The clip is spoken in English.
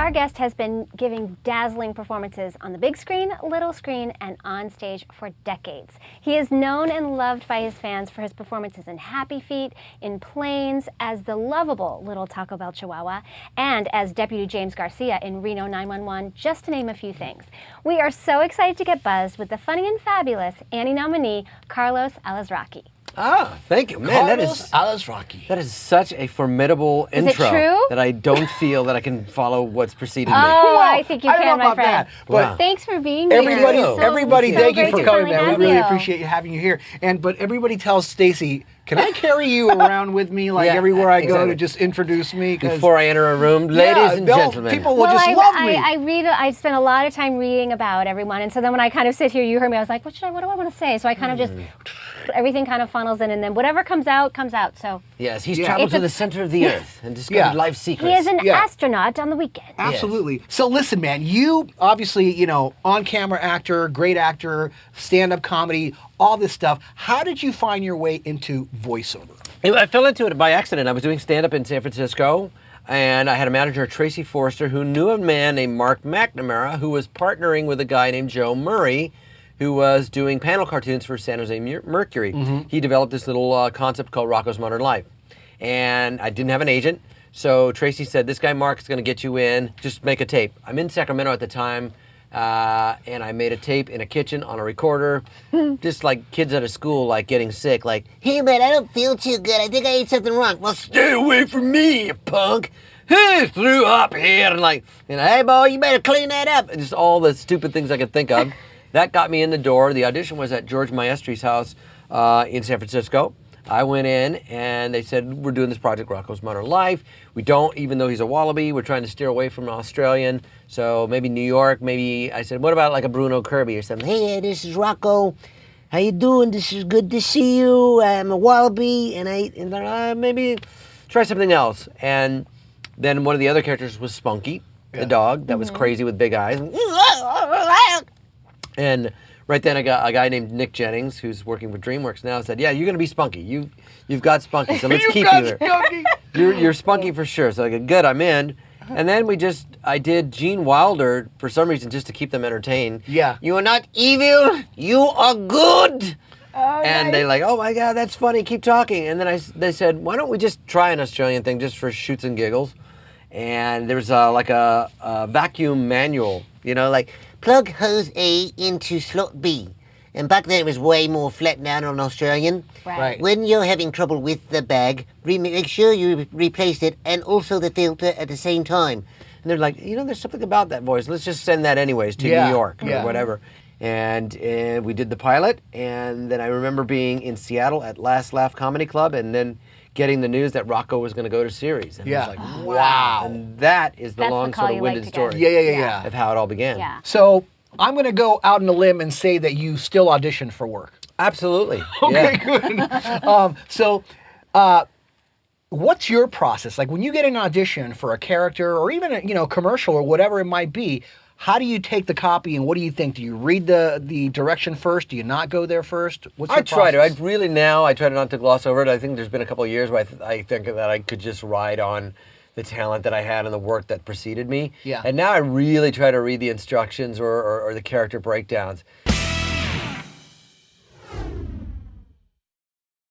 our guest has been giving dazzling performances on the big screen, little screen, and on stage for decades. He is known and loved by his fans for his performances in Happy Feet, in Planes, as the lovable little Taco Bell Chihuahua, and as Deputy James Garcia in Reno 911, just to name a few things. We are so excited to get buzzed with the funny and fabulous Annie nominee, Carlos Alazraqui. Ah, thank you. Man, Carlos Alazraqui. that is such a formidable Is intro it true? that I don't feel that I can follow what's preceded me. Oh, I think you I don't can, know my about friend. that, but Wow. Thanks for being here. everybody, So- everybody, so thank you great for to coming, finally man. We have really you. appreciate you having you here. But everybody tells Stacey, can I carry you around with me, like Yeah, everywhere I go, exactly. to just introduce me? 'Cause Before I enter a room, ladies and gentlemen. people will just love me. I spend a lot of time reading about everyone, and so then when I kind of sit here, you heard me, I was like, what do I want to say? So I kind of just, everything kind of funnels in, and then whatever comes out, comes out. So Yes, he's Yeah. traveled It's to a- the center of the earth and discovered Yeah. life secrets. he is an Yeah. astronaut on the weekend. Absolutely. So listen, man, you obviously, on-camera actor, great actor, stand-up comedy, all this stuff. How did you find your way into voiceover? I fell into it by accident. I was doing stand-up in San Francisco, and I had a manager, Tracy Forrester, who knew a man named Mark McNamara, who was partnering with a guy named Joe Murray, who was doing panel cartoons for San Jose Mercury. He developed this little concept called Rocco's Modern Life. And I didn't have an agent, so Tracy said, this guy Mark is going to get you in, just make a tape. I'm in Sacramento at the time, and I made a tape in a kitchen on a recorder, just like kids at a school, like getting sick, like, hey man, I don't feel too good, I think I ate something wrong. Well, stay away from me, you punk. Hey, threw up here, and like, hey boy, you better clean that up. And just all the stupid things I could think of. That got me in the door. The audition was at George Maestri's house in San Francisco. I went in and they said, we're doing this project, Rocco's Modern Life. We don't, even though he's a wallaby, we're trying to steer away from an Australian. So maybe New York, maybe, I said, what about like a Bruno Kirby or something? Hey, this is Rocco. How you doing? This is good to see you. I'm a wallaby and maybe try something else. And then one of the other characters was Spunky, the dog that was crazy with big eyes. And right then I got a guy named Nick Jennings, who's working with DreamWorks now, said, yeah, you're going to be Spunky. You've got Spunky, so let's keep you there. Spunky. You're Spunky for sure. So I go, good, I'm in. And then I did Gene Wilder for some reason just to keep them entertained. Yeah. You are not evil, you are good. And they're like, oh my God, that's funny, keep talking. And then they said, why don't we just try an Australian thing just for shoots and giggles? And there's like a vacuum manual, like plug hose A into slot B. And back then it was way more flattened out on Australian. Right. When you're having trouble with the bag, make sure you replace it and also the filter at the same time. And they're like, there's something about that voice. Let's just send that anyways to New York or whatever. And we did the pilot. And then I remember being in Seattle at Last Laugh Comedy Club and then getting the news that Rocco was going to go to series. And I was like, wow. And that is the That's the long, call sort of you like winded to get. story Yeah. of how it all began. Yeah. So I'm going to go out on a limb and say that you still audition for work. Absolutely. Okay, Yeah. good. What's your process? Like when you get an audition for a character or even a commercial or whatever it might be, how do you take the copy and what do you think? Do you read the direction first? Do you not go there first? What's your I try to. process? I try not to gloss over it. I think there's been a couple of years where I think that I could just ride on the talent that I had and the work that preceded me. Yeah. And now I really try to read the instructions or the character breakdowns.